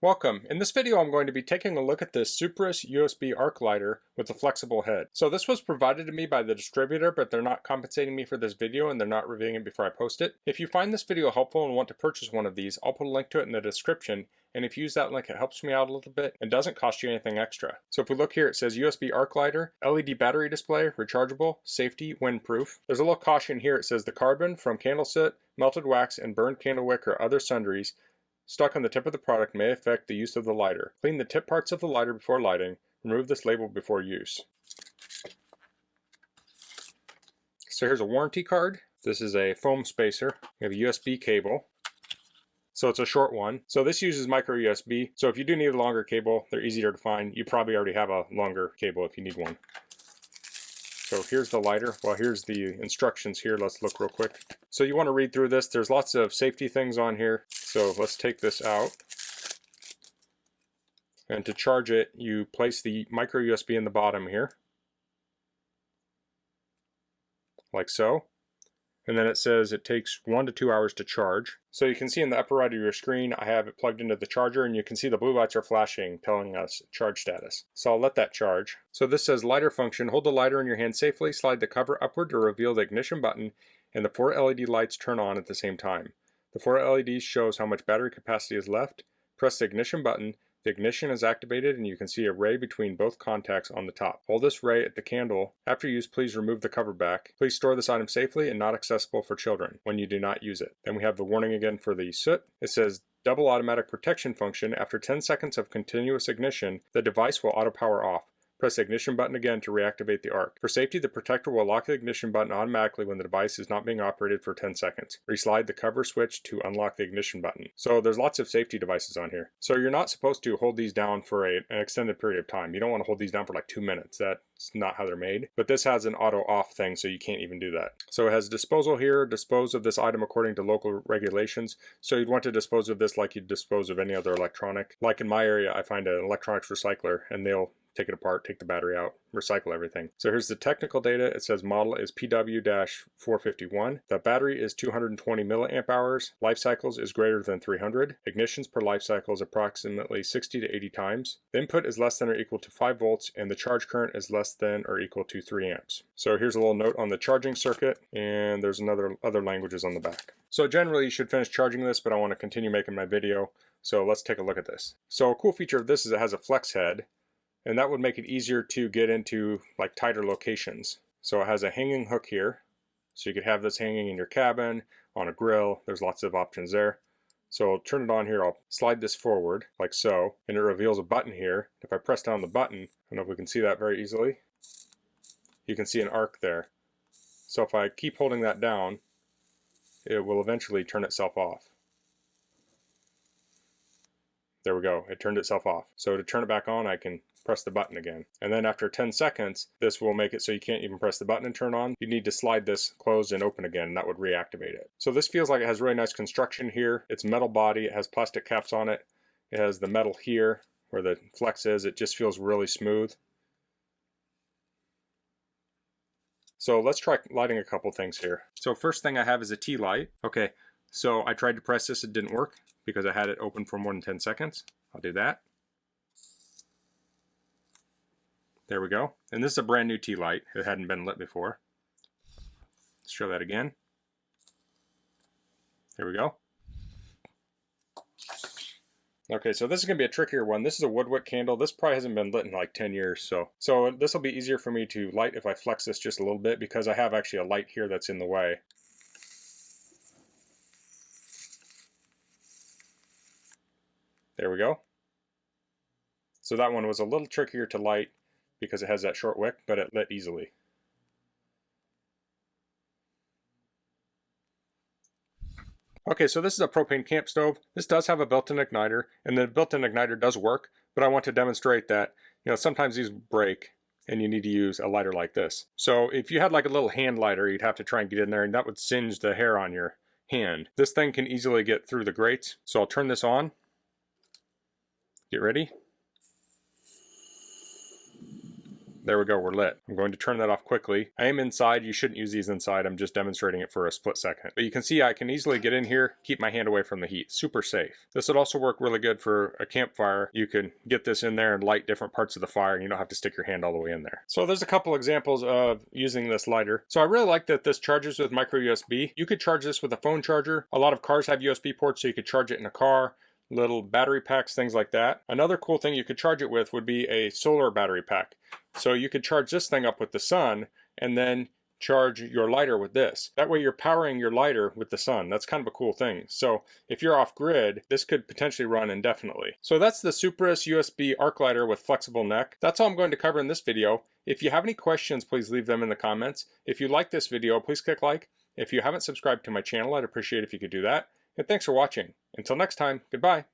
Welcome. In this video I'm going to be taking a look at this SUPRUS USB arc lighter with a flexible head. So this was provided to me by the distributor, but they're not compensating me for this video and they're not reviewing it before I post it. If you find this video helpful and want to purchase one of these, I'll put a link to it in the description, and if you use that link it helps me out a little bit and doesn't cost you anything extra. So if we look here, it says USB arc lighter, LED battery display, rechargeable, safety, windproof. There's a little caution here. It says the carbon from candle soot, melted wax, and burned candle wick or other sundries stuck on the tip of the product may affect the use of the lighter. Clean the tip parts of the lighter before lighting. Remove this label before use. So here's a warranty card. This is a foam spacer. We have a USB cable. So it's a short one. So this uses micro USB. So if you do need a longer cable, they're easier to find. You probably already have a longer cable if you need one. So here's the lighter. Well, here's the instructions here. Let's look real quick. So you want to read through this. There's lots of safety things on here. So let's take this out. And to charge it, you place the micro USB in the bottom here. Like so. And then it says it takes 1 to 2 hours to charge. So you can see in the upper right of your screen, I have it plugged into the charger, and you can see the blue lights are flashing, telling us charge status. So I'll let that charge. So this says lighter function. Hold the lighter in your hand safely, slide the cover upward to reveal the ignition button, and the 4 LED lights turn on at the same time. The 4 LEDs shows how much battery capacity is left. Press the ignition button. The ignition is activated and you can see a ray between both contacts on the top. Hold this ray at the candle. After use, please remove the cover back. Please store this item safely and not accessible for children when you do not use it. Then we have the warning again for the soot. It says double automatic protection function. After 10 seconds of continuous ignition, the device will auto power off. Press the ignition button again to reactivate the arc. For safety, the protector will lock the ignition button automatically when the device is not being operated for 10 seconds. Reslide the cover switch to unlock the ignition button. So there's lots of safety devices on here. So you're not supposed to hold these down for an extended period of time. You don't want to hold these down for like 2 minutes. That's not how they're made. But this has an auto off thing, so you can't even do that. So it has disposal here. Dispose of this item according to local regulations. So you'd want to dispose of this like you'd dispose of any other electronic. Like in my area, I find an electronics recycler and they'll take it apart, take the battery out, recycle everything. So here's the technical data. It says model is PW-451. The battery is 220 milliamp hours. Life cycles is greater than 300. Ignitions per life cycle is approximately 60 to 80 times. The input is less than or equal to 5 volts and the charge current is less than or equal to 3 amps. So here's a little note on the charging circuit, and there's other languages on the back. So generally you should finish charging this, but I want to continue making my video. So let's take a look at this. So a cool feature of this is it has a flex head, and that would make it easier to get into like tighter locations. So it has a hanging hook here. So you could have this hanging in your cabin, on a grill. There's lots of options there. So I'll turn it on here. I'll slide this forward like so, and it reveals a button here. If I press down the button, I don't know if we can see that very easily. You can see an arc there. So if I keep holding that down, it will eventually turn itself off. There we go, it turned itself off. So to turn it back on, I can press the button again. And then after 10 seconds, this will make it so you can't even press the button and turn on. You need to slide this closed and open again, and that would reactivate it. So this feels like it has really nice construction here. It's metal body, it has plastic caps on it. It has the metal here where the flex is. It just feels really smooth. So let's try lighting a couple things here. So first thing I have is a tea light. Okay, so I tried to press this, it didn't work because I had it open for more than 10 seconds. I'll do that. There we go. And this is a brand new tea light. It hadn't been lit before. Let's show that again. There we go. Okay, so this is going to be a trickier one. This is a woodwick candle. This probably hasn't been lit in like 10 years. So this will be easier for me to light if I flex this just a little bit because I have actually a light here that's in the way. There we go. So that one was a little trickier to light because it has that short wick, but it lit easily. Okay, so this is a propane camp stove. This does have a built-in igniter, and the built-in igniter does work, but I want to demonstrate that, sometimes these break and you need to use a lighter like this. So if you had like a little hand lighter, you'd have to try and get in there and that would singe the hair on your hand. This thing can easily get through the grates. So I'll turn this on. Get ready. There we go, we're lit. I'm going to turn that off quickly. I am inside. You shouldn't use these inside. I'm just demonstrating it for a split second. But you can see I can easily get in here, keep my hand away from the heat. Super safe. This would also work really good for a campfire. You can get this in there and light different parts of the fire, and you don't have to stick your hand all the way in there. So there's a couple examples of using this lighter. So I really like that this charges with micro USB. You could charge this with a phone charger. A lot of cars have USB ports, so you could charge it in a car. Little battery packs, things like that. Another cool thing you could charge it with would be a solar battery pack. So you could charge this thing up with the sun and then charge your lighter with this. That way you're powering your lighter with the sun. That's kind of a cool thing. So if you're off grid, this could potentially run indefinitely. So that's the SUPRUS USB arc lighter with flexible neck. That's all I'm going to cover in this video. If you have any questions, please leave them in the comments. If you like this video, please click like. If you haven't subscribed to my channel, I'd appreciate if you could do that. And thanks for watching. Until next time, goodbye.